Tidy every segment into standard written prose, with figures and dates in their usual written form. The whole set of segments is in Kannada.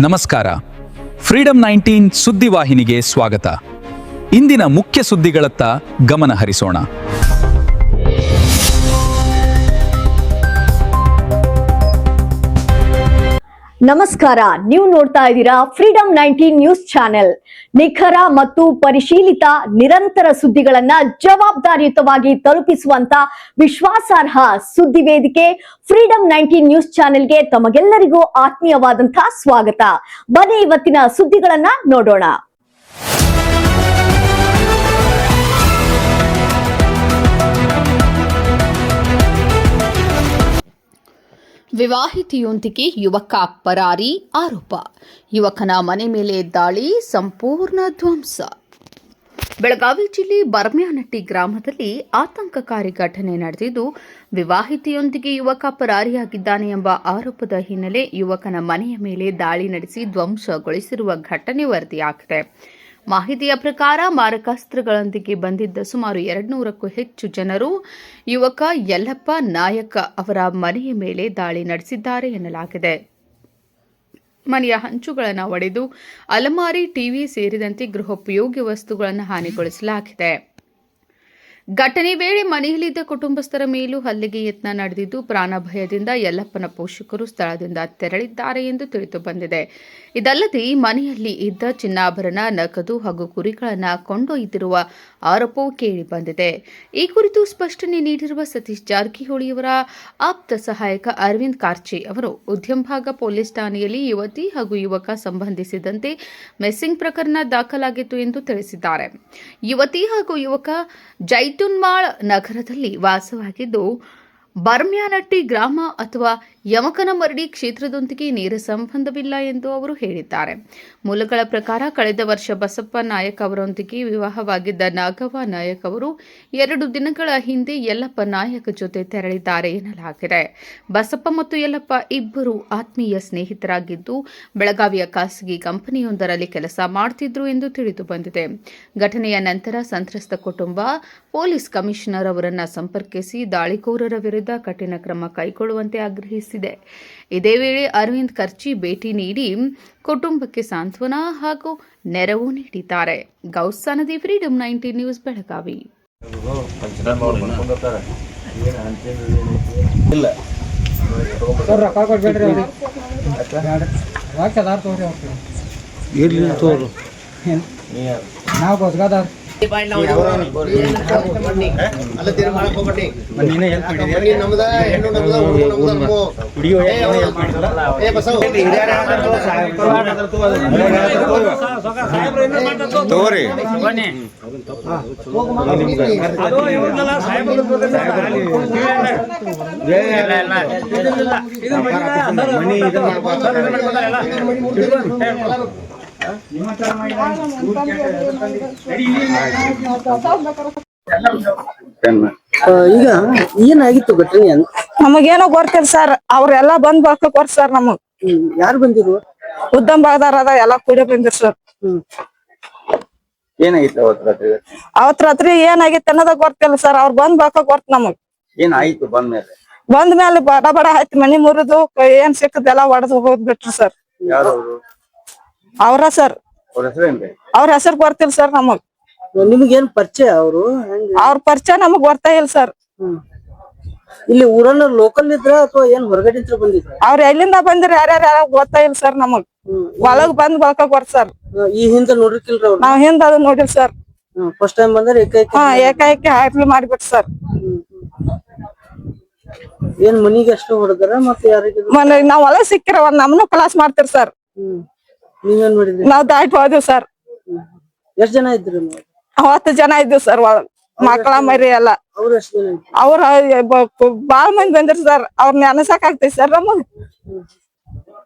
ನಮಸ್ಕಾರ. ಫ್ರೀಡಂ 19 ಸುದ್ದಿವಾಹಿನಿಗೆ ಸ್ವಾಗತ. ಇಂದಿನ ಮುಖ್ಯ ಸುದ್ದಿಗಳತ್ತ ಗಮನ ಹರಿಸೋಣ. ನಮಸ್ಕಾರ, ನೀವು ನೋಡ್ತಾ ಇದ್ದೀರಾ ಫ್ರೀಡಂ 19 ನ್ಯೂಸ್ ಚಾನೆಲ್. ನಿಖರ ಮತ್ತು ಪರಿಶೀಲಿತ ನಿರಂತರ ಸುದ್ದಿಗಳನ್ನ ಜವಾಬ್ದಾರಿಯುತವಾಗಿ ತಲುಪಿಸುವಂತ ವಿಶ್ವಾಸಾರ್ಹ ಸುದ್ದಿ ವೇದಿಕೆ ಫ್ರೀಡಂ 19 ನ್ಯೂಸ್ ಚಾನೆಲ್ಗೆ ತಮಗೆಲ್ಲರಿಗೂ ಆತ್ಮೀಯವಾದಂತಹ ಸ್ವಾಗತ. ಬನ್ನಿ ಇವತ್ತಿನ ಸುದ್ದಿಗಳನ್ನ ನೋಡೋಣ. ವಿವಾಹಿತೆಯೊಂದಿಗೆ ಯುವಕ ಪರಾರಿ ಆರೋಪ. ಯುವಕನ ಮನೆ ಮೇಲೆ ದಾಳಿ, ಸಂಪೂರ್ಣ ಧ್ವಂಸ. ಬೆಳಗಾವಿ ಜಿಲ್ಲೆ ಬರ್ಮ್ಯಾನಟ್ಟಿ ಗ್ರಾಮದಲ್ಲಿ ಆತಂಕಕಾರಿ ಘಟನೆ ನಡೆದಿದ್ದು, ವಿವಾಹಿತೆಯೊಂದಿಗೆ ಯುವಕ ಪರಾರಿಯಾಗಿದ್ದಾನೆ ಎಂಬ ಆರೋಪದ ಹಿನ್ನೆಲೆ ಯುವಕನ ಮನೆಯ ಮೇಲೆ ದಾಳಿ ನಡೆಸಿ ಧ್ವಂಸಗೊಳಿಸಿರುವ ಘಟನೆ ವರದಿಯಾಗಿದೆ. ಮಾಹಿತಿಯ ಪ್ರಕಾರ ಮಾರಕಾಸ್ತ್ರಗಳೊಂದಿಗೆ ಬಂದಿದ್ದ ಸುಮಾರು 200ಕ್ಕೂ ಹೆಚ್ಚು ಜನರು ಯುವಕ ಯಲ್ಲಪ್ಪ ನಾಯಕ ಅವರ ಮನೆಯ ಮೇಲೆ ದಾಳಿ ನಡೆಸಿದ್ದಾರೆ ಎನ್ನಲಾಗಿದೆ. ಮನೆಯ ಹಂಚುಗಳನ್ನು ಒಡೆದು ಅಲಮಾರಿ, ಟಿವಿ ಸೇರಿದಂತೆ ಗೃಹೋಪಯೋಗಿ ವಸ್ತುಗಳನ್ನು ಹಾನಿಗೊಳಿಸಲಾಗಿದೆ. ಘಟನೆ ವೇಳೆ ಮನೆಯಲ್ಲಿದ್ದ ಕುಟುಂಬಸ್ಥರ ಮೇಲೂ ಹಲ್ಲೆಗೆ ಯತ್ನ ನಡೆದಿದ್ದು, ಪ್ರಾಣ ಭಯದಿಂದ ಯಲ್ಲಪ್ಪನ ಪೋಷಕರು ಸ್ಥಳದಿಂದ ತೆರಳಿದ್ದಾರೆ ಎಂದು ತಿಳಿದು ಬಂದಿದೆ. ಇದಲ್ಲದೆ ಮನೆಯಲ್ಲಿ ಇದ್ದ ಚಿನ್ನಾಭರಣ, ನಗದು ಹಾಗೂ ಕುರಿಗಳನ್ನು ಕೊಂಡೊಯ್ದಿರುವ ಆರೋಪವೂ ಕೇಳಿ ಬಂದಿದೆ. ಈ ಕುರಿತು ಸ್ಪಷ್ಟನೆ ನೀಡಿರುವ ಸತೀಶ್ ಜಾರಕಿಹೊಳಿಯವರ ಆಪ್ತ ಸಹಾಯಕ ಅರವಿಂದ್ ಕಾರ್ಚೆ ಅವರು, ಉದ್ಯಂಭಾಗ ಪೊಲೀಸ್ ಠಾಣೆಯಲ್ಲಿ ಯುವತಿ ಹಾಗೂ ಯುವಕ ಸಂಬಂಧಿಸಿದಂತೆ ಮಿಸ್ಸಿಂಗ್ ಪ್ರಕರಣ ದಾಖಲಾಗಿತ್ತು ಎಂದು ತಿಳಿಸಿದ್ದಾರೆ. ಯುವತಿ ಹಾಗೂ ಯುವಕ ಜೈತುನ್ಮಾಳ್ ನಗರದಲ್ಲಿ ವಾಸವಾಗಿದ್ದು, ಬರ್ಮ್ಯಾನಟ್ಟಿ ಗ್ರಾಮ ಅಥವಾ ಯಮಕನಮರಡಿ ಕ್ಷೇತ್ರದೊಂದಿಗೆ ನೇರ ಸಂಬಂಧವಿಲ್ಲ ಎಂದು ಅವರು ಹೇಳಿದ್ದಾರೆ. ಮೂಲಗಳ ಪ್ರಕಾರ ಕಳೆದ ವರ್ಷ ಬಸಪ್ಪ ನಾಯಕ್ ಅವರೊಂದಿಗೆ ವಿವಾಹವಾಗಿದ್ದ ನಾಗವ್ವ ನಾಯಕ್ ಅವರು 2 ದಿನಗಳ ಹಿಂದೆ ಯಲ್ಲಪ್ಪ ನಾಯಕ್ ಜೊತೆ ತೆರಳಿದ್ದಾರೆ ಎನ್ನಲಾಗಿದೆ. ಬಸಪ್ಪ ಮತ್ತು ಯಲ್ಲಪ್ಪ ಇಬ್ಬರು ಆತ್ಮೀಯ ಸ್ನೇಹಿತರಾಗಿದ್ದು, ಬೆಳಗಾವಿಯ ಖಾಸಗಿ ಕಂಪನಿಯೊಂದರಲ್ಲಿ ಕೆಲಸ ಮಾಡುತ್ತಿದ್ರು ಎಂದು ತಿಳಿದು ಬಂದಿದೆ. ಘಟನೆಯ ನಂತರ ಸಂತ್ರಸ್ತ ಕುಟುಂಬ ಪೊಲೀಸ್ ಕಮಿಷನರ್ ಅವರನ್ನು ಸಂಪರ್ಕಿಸಿ ದಾಳಿಕೋರರ ವಿರುದ್ಧ ಕಠಿಣ ಕ್ರಮ ಕೈಗೊಳ್ಳುವಂತೆ ಆಗ್ರಹಿಸಿದೆ. ಇದೇ ವೇಳೆ ಅರವಿಂದ್ ಖರ್ಚಿ ಭೇಟಿ ನೀಡಿ ಕುಟುಂಬಕ್ಕೆ ಸಾಂತ್ವನ ಹಾಗೂ ನೆರವು ನೀಡಿದ್ದಾರೆ. Gous Sanadi, Freedom 19 News, Belagavi. ಈಗ ಏನಾಗಿತ್ತು ಘಟನೆ ಅಂತ ನಮಗೇನೋ ಗೊತ್ತಿಲ್ಲ ಸರ್. ಅವ್ರೆಲ್ಲಾ ಬಂದ್ ಬಾಕಕ್ ಕೊಡ್ತ ಸರ್. ನಮಗ್ ಯಾರು ಬಂದಿರು? ಉದ್ದಮ್ ಬಾಗದಾರ ಅದ ಎಲ್ಲಾ ಕೂಡಿ ಬಂದಿರ್ ಸರ್. ಏನಾಗಿತ್ತು ಅವತ್ ರಾತ್ರಿ ಏನಾಗಿತ್ತು ಅನ್ನೋದ ಗೊತ್ತಿಲ್ಲ ಸರ್. ಅವ್ರ ಬಂದ್ ಬಾಕಕ್ ಕೊಡ್ತ ನಮಗ್. ಏನಾಯ್ತು ಬಂದ ಮೇಲೆ ಬಡ ಬಡ ಆಯ್ತು, ಮನಿ ಮುರಿದು ಏನ್ ಸಿಕ್ಕದೆಲ್ಲ ಒಡೆದು ಹೋಗ್ಬಿಟ್ರು ಸರ್. ಯಾರವ್ರು? ಅವ್ರ ಸರ್. ಅವ್ರ ಹೆಸರೇನ್ರಿ? ಅವ್ರ ಹೆಸರು ಗೊತ್ತಿಲ್ಲ ಸರ್ ನಮಗ್. ನಿಮ್ಗೇನ್ ಪರಿಚಯ ಅವರು? ಅವ್ರ ಪರಿಚಯ ನಮಗ್ ಗೊತ್ತಾ ಇಲ್ಲ ಸರ್. ಇಲ್ಲಿ ಊರನ್ನ ಲೋಕಲ್ ಇದ್ರ ಅಥವಾ ಏನ್ ಹೊರಗಡೆ ಇದ್ರ ಬಂದಿದ್ರ? ಅವ್ರ ಎಲ್ಲಿಂದ ಬಂದಿರ ಯಾರ್ಯಾರ ಗೊತ್ತಾ ಇಲ್ಲ ಸರ್ ನಮಗ್. ಒಳಗ್ ಬಂದ್ ಬಾಕಕ್ ಕೊಡ್ತ ಸರ್. ಈ ಹಿಂದ ನೋಡಿರ್ಕಿಲ್ರ ಅವ್ರು? ನಾವ್ ಹಿಂದ ಅದು ನೋಡಿಲ್ ಸರ್. ಫಸ್ಟ್ ಟೈಮ್ ಬಂದ್ರೆ ಏಕಾಏಕಿ ಹಾಕ್ಲಿ ಮಾಡ್ಬಿಟ್ಟು ಸರ್. ಏನ್ ಮನಿಗೆ ಅಷ್ಟು ಹೊಡೆದಾರ ಮತ್ತೆ ಯಾರಿಗೆ? ನಾವ್ ಹೊಲ ಸಿಕ್ಕಿರ ನಮ್ನು ಕ್ಲಾಸ್ ಮಾಡ್ತೀರಿ ಸರ್. ನೀವೇನ್ ಮಾಡಿದ್ರಿ? ನಾವ್ ದಾಟಿ ಹೋದ್ವಿ ಸರ್. ಎಷ್ಟ್ ಜನ ಇದ್ರಿ? 10 ಜನ ಇದ್ವಿ ಸರ್ ಒಳಗ್, ಮಕ್ಕಳ ಮರಿ ಎಲ್ಲ. ಅವ್ರ ಎಷ್ಟ್ ಜನ ಇದ್ರಿ? ಅವ್ರ ಬಾಳ್ ಮಂದಿ ಬಂದಿರ್ ಸರ್. ಅವ್ರನ್ನ ಅನಸಕ್ ಆಗ್ತೈತಿ ಸರ್ ನಮಗ್.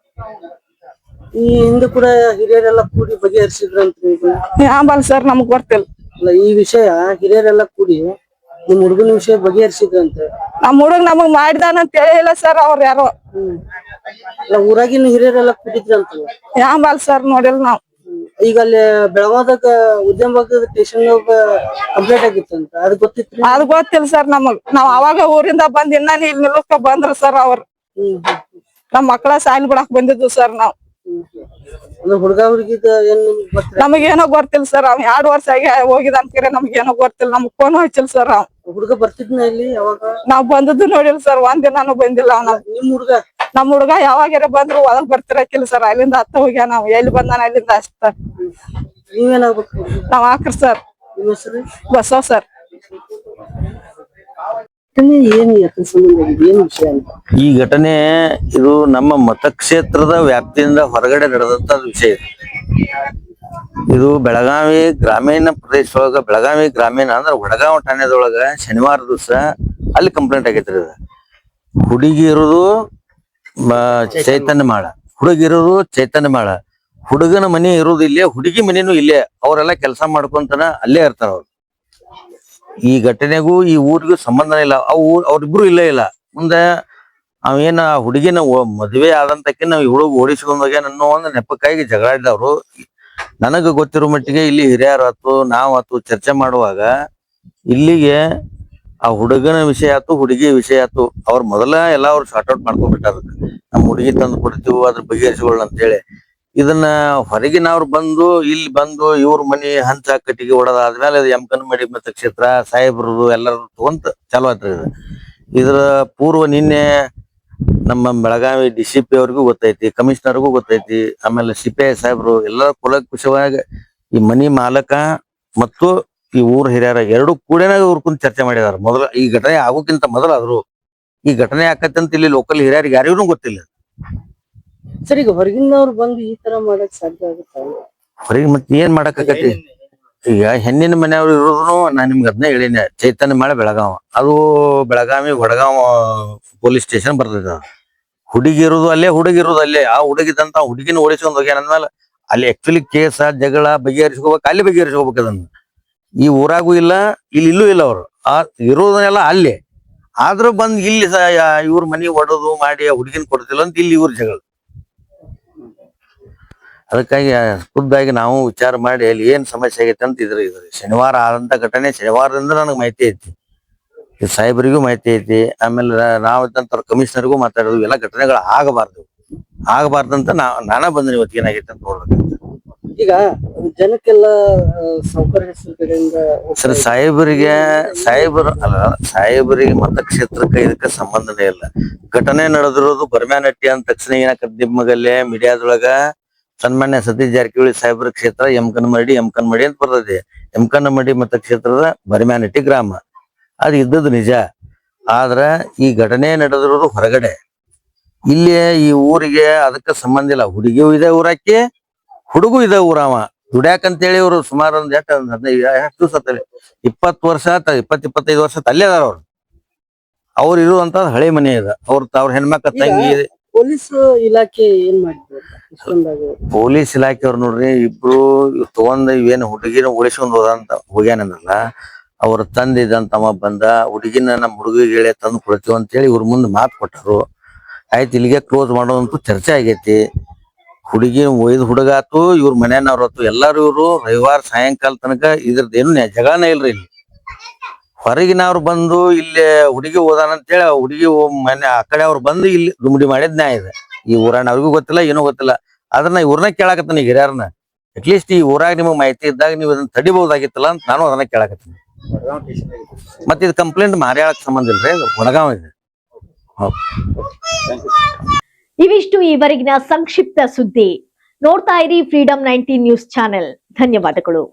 ಈ ಹಿಂದೆ ಕೂಡ ಹಿರಿಯರೆಲ್ಲ ಕೂಡಿ ಬಗೆಹರಿಸಿದ್ರಂತ್ರಿ ಇದು? ಆಂಬಲ್ ಸರ್ ನಮಗ್ ಗೊತ್ತಿಲ್ಲ. ಅಲ್ಲ, ಈ ವಿಷಯ ಹಿರಿಯರೆಲ್ಲ ಕೂಡಿ ನಿಮ್ ಹುಡುಗನ ವಿಷಯ ಬಗೆಹರಿಸಿದ್ರಂತೆ. ನಮ್ ಹುಡುಗ ನಮಗ್ ಮಾಡಿದಾನ ಅಂತ ಹೇಳಿಲ್ಲ ಸರ್. ಅವ್ರ ಯಾರೋ ಊರಾಗಿನ ಹಿರಿಯರೆಲ್ಲ ಕೂಡಿದ್ರಂತಲ್ಲ? ಆಂಬಲ್ ಸರ್ ನೋಡಿಲ್ ನಾವ್. ಈಗ ಅಲ್ಲಿ ಬೆಳಗಾವದಾಗ ಉದ್ಯಮಭಾಗದ ಸ್ಟೇಷನ್ ಕಂಪ್ಲೇಂಟ್ ಆಗಿತ್ತಂತ, ಅದ್ ಗೊತ್ತಿತ್ತು? ಅದ್ ಗೊತ್ತಿಲ್ಲ ಸರ್ ನಮಗ್. ನಾವ್ ಅವಾಗ ಊರಿಂದ ಬಂದ್ ಇನ್ನ ಇಲ್ಲಿ ನಿಲ್ಲಕ ಬಂದ್ರ ಸರ್ ಅವ್ರ. ನಮ್ ಮಕ್ಕಳ ಸಾಲಿ ಬಿಡಾಕ್ ಬಂದಿದ್ವು ಸರ್ ನಾವ್. ಅಂದ್ರೆ ಹುಡುಗ ಹುಡುಗಿದ ಏನ್ ನಿಮ್ಗ್ ಗೊತ್ತಿಲ್ಲ? ನಮಗೇನೋ ಗೊತ್ತಿಲ್ಲ ಸರ್. ಅವ್ 2 ವರ್ಷ ಆಗಿ ಹೋಗಿದಾನ್ ಕರೆ ನಮ್ಗೇನೋ ಗೊತ್ತಿಲ್ಲ. ನಮ್ಗ್ ಫೋನ್ ಹಚ್ಚಿಲ್ಲ ಸರ್. ಹುಡುಗ ಬರ್ತಿದ್ನ ಇಲ್ಲಿ ಯಾವಾಗ? ನಾವ್ ಬಂದದ್ದು ನೋಡಿಲ್ಲ ಸರ್. ಒಂದ್ ದಿನಾನು ಬಂದಿಲ್ಲ ಅವ್ನ. ನಿಮ್ ಹುಡುಗ ನಮ್ ಹುಡುಗ ಯಾವಾಗಾರ ಬಂದ್ರು ಒಳಗ್ ಬರ್ತಿರಕಿಲ್ಲ ಸರ್. ಅಲ್ಲಿಂದ ಹತ್ತ ಹೋಗ್ಯಾನ. ನಾವ್ ಎಲ್ಲಿ ಬಂದಾನ ಅಲ್ಲಿಂದ ಅಷ್ಟ. ನೀವೇನಾಗ್ಬೇಕು? ನಾವ್ ಹಾಕ್ರಿ ಸರ್. ನಿಮ್ಮ ಹೆಸರು? ಬಸವ ಸರ್. ಏನ್ ಯಾಕೆ ಸಂಬಂಧ ಆಗಿದೆ? ಏನ್ ವಿಷಯ ಅಂತ? ಈ ಘಟನೆ ಇದು ನಮ್ಮ ಮತಕ್ಷೇತ್ರದ ವ್ಯಾಪ್ತಿಯಿಂದ ಹೊರಗಡೆ ನಡೆದಂತ ವಿಷಯ ಇದು ಬೆಳಗಾವಿ ಗ್ರಾಮೀಣ ಪ್ರದೇಶದೊಳಗ ಬೆಳಗಾವಿ ಗ್ರಾಮೀಣ ಅಂದ್ರ ವಡಗಾಂವ್ ಠಾಣೆದೊಳಗ ಶನಿವಾರ ದಿವಸ ಅಲ್ಲಿ ಕಂಪ್ಲೇಂಟ್ ಆಗೈತ್ರಿ. ಹುಡುಗಿ ಇರೋದು ಚೈತನ್ಯ ಮಾಳ, ಹುಡುಗಿರೋದು ಚೈತನ್ಯ ಮಾಳ. ಹುಡುಗನ ಮನೆ ಇರೋದು ಇಲ್ಲೇ, ಹುಡುಗಿ ಮನೆನೂ ಇಲ್ಲೇ. ಅವರೆಲ್ಲ ಕೆಲಸ ಮಾಡ್ಕೊಂತನ ಅಲ್ಲೇ ಇರ್ತಾರ ಅವ್ರು. ಈ ಘಟನೆಗೂ ಈ ಊರಿಗೂ ಸಂಬಂಧನೇ ಇಲ್ಲ. ಅವ್ರಿಬ್ರು ಇಲ್ಲೇ ಇಲ್ಲ. ಮುಂದೆ ಅವೇನ ಹುಡುಗಿನ ಮದುವೆ ಆದಂತಕ್ಕೆ ನಾವು ಹುಡುಗ ಓಡಿಸ್ಕೊಂಡೋಗ್ಯ ಅನ್ನೋ ಒಂದು ನೆಪಕ್ಕಾಗಿ ಜಗಳಾಡಿದವ್ರು. ನನಗ ಗೊತ್ತಿರೋ ಮಟ್ಟಿಗೆ ಇಲ್ಲಿ ಹಿರಿಯರು ಆತು, ನಾವ್ ಆತು ಚರ್ಚೆ ಮಾಡುವಾಗ ಇಲ್ಲಿಗೆ ಆ ಹುಡುಗನ ವಿಷಯ ಆತು, ಹುಡುಗಿ ವಿಷಯ ಆತು. ಅವ್ರ ಮೊದಲ ಎಲ್ಲ ಅವ್ರು ಶಾರ್ಟ್ ಔಟ್ ಮಾಡ್ಕೊಂಡ್ಬಿಟ್ಟಾರ. ನಮ್ಮ ಹುಡುಗಿ ತಂದು ಕೊಡ್ತೀವಿ, ಅದ್ರ ಬಗೆಹರಿಸಿಕೊಳ್ಳ ಅಂತೇಳಿ. ಇದನ್ನ ಹೊರಗಿನವ್ರು ಬಂದು ಇಲ್ಲಿ ಬಂದು ಇವ್ರ ಮನಿ ಹಂಚ ಕಟ್ಟಿಗೆ ಹೊಡೆದಾದ್ಮೇಲೆ ಯಮಕನಮಡಿ ಮತಕ್ಷೇತ್ರ ಸಾಹೇಬ್ರದು ಎಲ್ಲರೂ ತಗೊಂತ ಚಾಲು ಆಯ್ತು. ಇದ್ರ ಪೂರ್ವ ನಿನ್ನೆ ನಮ್ಮ ಬೆಳಗಾವಿ DCP ಅವ್ರಿಗೂ ಗೊತ್ತೈತಿ, ಕಮಿಷನರ್ಗೂ ಗೊತ್ತೈತಿ, ಆಮೇಲೆ CPI ಸಾಹೇಬ್ರು ಎಲ್ಲ ಕುಲಕುಶವಾಗಿ ಈ ಮನಿ ಮಾಲಕ ಮತ್ತು ಈ ಊರ್ ಹಿರಿಯರ ಎರಡು ಕೂಡೇನ ಇವ್ರ ಕುಂತ ಚರ್ಚೆ ಮಾಡಿದಾರ. ಮೊದಲ ಈ ಘಟನೆ ಆಗೋಕ್ಕಿಂತ ಮೊದಲ ಆದ್ರು ಈ ಘಟನೆ ಆಕತ್ತಂತ ಇಲ್ಲಿ ಲೋಕಲ್ ಹಿರಿಯರಿಗೆ ಯಾರಿಗೂ ಗೊತ್ತಿಲ್ಲ. ಸರ್, ಈಗ ಹೊರಗಿನವ್ರು ಬಂದು ಈ ತರ ಮಾಡಕ್ ಸಾಧ್ಯ ಆಗುತ್ತಾ? ಹೊರಗೆ ಮತ್ತೆ ಏನ್ ಮಾಡಕ್ಕಾಗತಿ? ಈಗ ಹೆಣ್ಣಿನ ಮನೆಯವ್ರು ಇರೋದನು ನಾನ್ ನಿಮ್ಗೆ ಅದನ್ನೇ ಹೇಳಿನಿ. ಚೈತನ್ಯ ಮಾಳೆ ಬೆಳಗಾವ, ಅದು ಬೆಳಗಾವಿ ವಡಗಾಂವ್ ಪೊಲೀಸ್ ಸ್ಟೇಷನ್ ಬರ್ತೈತೆ. ಹುಡುಗಿ ಇರೋದು ಅಲ್ಲೇ, ಹುಡುಗಿ ಇರೋದು ಅಲ್ಲೇ. ಆ ಹುಡುಗಿದಂತ ಹುಡುಗಿನ ಓಡಿಸ್ಕೊಂಡ್ ಹೋಗ್ಯಾನ ಅಂದ್ಮೇಲೆ ಅಲ್ಲಿ ಆಕ್ಚುಲಿ ಕೇಸ ಜಗಳ ಬಗೆಹರಿಸ್ಕೋಬೇಕು, ಅಲ್ಲಿ ಬಗೆಹರಿಸ್ಕೋಬೇಕು. ಅದನ್ನ ಈ ಊರಾಗೂ ಇಲ್ಲ, ಇಲ್ಲೂ ಇಲ್ಲ. ಅವ್ರು ಆ ಇರೋದನ್ನೆಲ್ಲ ಅಲ್ಲೇ. ಆದ್ರೂ ಬಂದ್ ಇಲ್ಲಿ ಇವ್ರ ಮನಿ ಒಡೋದು ಮಾಡಿ ಆ ಹುಡುಗಿನ ಕೊಡ್ತಿಲ್ಲ ಅಂತ ಇಲ್ಲಿ ಇವ್ರ ಜಗಳ. ಅದಕ್ಕಾಗಿ ಖುದ್ದಾಗಿ ನಾವು ವಿಚಾರ ಮಾಡಿ ಅಲ್ಲಿ ಏನ್ ಸಮಸ್ಯೆ ಆಗೈತೆ ಅಂತ ಇದ್ರಿ ಶನಿವಾರ ಆದಂತ ಘಟನೆ. ಶನಿವಾರದಿಂದ ನನಗೆ ಮಾಹಿತಿ ಐತಿ, ಈ ಸಾಹೇಬರಿಗೂ ಮಾಹಿತಿ ಐತಿ, ಆಮೇಲೆ ನಾವ್ ಇದ್ದಂತ ಕಮಿಷನರ್ಗೂ ಮಾತಾಡೋದು. ಎಲ್ಲ ಘಟನೆಗಳು ಆಗಬಾರ್ದಂತ ನಾನಾ ಬಂದಿನಿ. ಇವತ್ತು ಏನಾಗೈತೆ ಅಂತ ನೋಡ್ಬೇಕು. ಈಗ ಜನಕ್ಕೆಲ್ಲ ಸೌಕರ್ಯ ಕಡೆಯಿಂದ ಸರ್, ಸಾಹೇಬರಿಗೆ ಮತಕ್ಷೇತ್ರಕ್ಕೆ ಇದಕ್ಕೆ ಸಂಬಂಧನೇ ಇಲ್ಲ. ಘಟನೆ ನಡೆದಿರೋದು ಬರ್ಮ್ಯಾನಟ್ಟಿ ಅಂದ ತಕ್ಷಣ ಏನಾಕತ್ ನಿಮ್ಮಗಲ್ಲೇ ಮೀಡಿಯಾದೊಳಗ ಸನ್ಮಾನ್ಯ ಸತೀಶ್ ಜಾರಕಿಹೊಳಿ ಸಾಹೇಬ್ರ ಕ್ಷೇತ್ರ ಯಮಕನಮಡಿ ಅಂತ ಬರ್ತದೆ. ಯಮಕನಮಡಿ ಮತಕ್ಷೇತ್ರದ ಬರ್ಮ್ಯಾನಟ್ಟಿ ಗ್ರಾಮ ಅದು ಇದ್ದದ್ದು ನಿಜ. ಆದ್ರ ಈ ಘಟನೆ ನಡೆದಿರೋದು ಹೊರಗಡೆ, ಇಲ್ಲಿ ಈ ಊರಿಗೆ ಅದಕ್ಕೆ ಸಂಬಂಧ ಇಲ್ಲ. ಹುಡುಗಿಯೂ ಇದೆ ಊರಾಕಿ, ಹುಡುಗೂ ಇದೆ ಊರವ. ದುಡ್ಯಾಕಂತೇಳಿ ಇವ್ರು ಸುಮಾರು ಒಂದ್ ಎಷ್ಟು 20 ವರ್ಷ 25 ವರ್ಷ ಅಲ್ಲೇ ಅದಾರ ಅವ್ರು ಇರುವಂತ ಹಳೆ ಮನೆ ಇದೆ. ಅವ್ರ ಹೆಣ್ಮಕ್ಳ ತಂಗಿ. ಪೊಲೀಸ್ ಇಲಾಖೆ ಏನ್ ಮಾಡ್ತಾರೆ? ಪೊಲೀಸ್ ಇಲಾಖೆಯವ್ರು ನೋಡ್ರಿ, ಇಬ್ರು ತಗೊಂಡ್ ಇವೇನು ಹುಡುಗಿನ ಉಳಿಸ್ಕೊಂಡ್ ಹೋಗ್ಯಾನಲ್ಲ, ಅವ್ರ ತಂದಿದಂತವ ಬಂದ ಹುಡುಗಿನ ನಮ್ಮ ಹುಡುಗಿಗೆ ಹೇಳಿ ತಂದು ಕೊಡ್ತೀವಿ ಅಂತೇಳಿ ಇವ್ರ ಮುಂದೆ ಮಾತು ಕೊಟ್ಟರು. ಆಯ್ತು, ಇಲ್ಲಿಗೆ ಕ್ಲೋಸ್ ಮಾಡೋದಂತೂ ಚರ್ಚೆ ಆಗೈತಿ. ಹುಡುಗಿ ಒಯ್ದು ಹುಡುಗಾತು, ಇವ್ರ ಮನೆಯವ್ರತ್ತು ಎಲ್ಲಾರು. ಇವ್ರು ರವಿವಾರ ಸಾಯಂಕಾಲ ತನಕ ಇದ್ರದ್ದೇನು ಜಗಳನೇ ಇಲ್ರಿ. ಇಲ್ಲಿ ಹೊರಗಿನವ್ರು ಬಂದು ಇಲ್ಲಿ ಹುಡುಗಿ ಓದಾನಂತೇಳಿ ಹುಡುಗಿ ಮನೆ ಆ ಕಡೆ ಅವ್ರು ಬಂದು ಇಲ್ಲಿ ದುಮ್ಡಿ ಮಾಡಿದ್ ನ್ಯಾಯ ಇದೆ. ಈ ಊರಾನ ಅವ್ರಿಗೂ ಗೊತ್ತಿಲ್ಲ, ಏನೂ ಗೊತ್ತಿಲ್ಲ. ಅದನ್ನ ಇವ್ರನ್ನ ಕೇಳಾಕತ್ತೀನಿ, ಹಿರಿಯರ್ನ. ಅಟ್ಲೀಸ್ಟ್ ಈ ಊರಾಗ ನಿಮಗ್ ಮಾಹಿತಿ ಇದ್ದಾಗ ನೀವು ಅದನ್ನ ತಡಿಬಹುದಾಗಿತ್ತಲ್ಲ ಅಂತ ನಾನು ಅದನ್ನ ಕೇಳಾಕತ್ತೀನಿ. ಮತ್ತೆ ಇದು ಕಂಪ್ಲೇಂಟ್ ಮಾರ್ಯಾಳಕ್ ಸಂಬಂಧ ಇಲ್ರಿ, ವಡಗಾಂವ್ ಇದೆ. ಇವಿಷ್ಟು ಈವರೆಗಿನ ಸಂಕ್ಷಿಪ್ತ ಸುದ್ದಿ. ನೋಡ್ತಾ ಇರಿ ಫ್ರೀಡಂ 19 ನ್ಯೂಸ್ ಚಾನೆಲ್. ಧನ್ಯವಾದಗಳು.